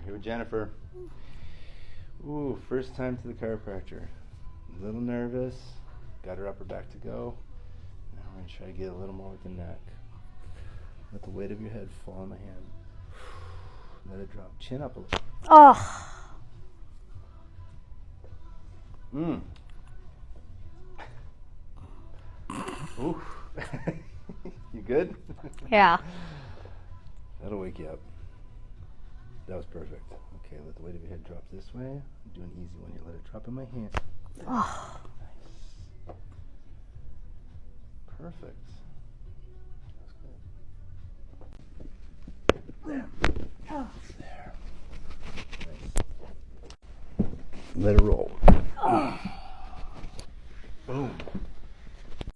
Here with Jennifer. Ooh, first time to the chiropractor. A little nervous. Got her upper back to go. Now we're going to try to get a little more with the neck. Let the weight of your head fall on my hand. Let it drop. Chin up a little. Oh. Ooh. You good? Yeah. That'll wake you up. That was perfect. Okay, let the weight of your head drop this way. Do an easy one here. Let it drop in my hand. Oh. Nice. Perfect. That's good. There. Oh. There. Nice. Let it roll. Oh.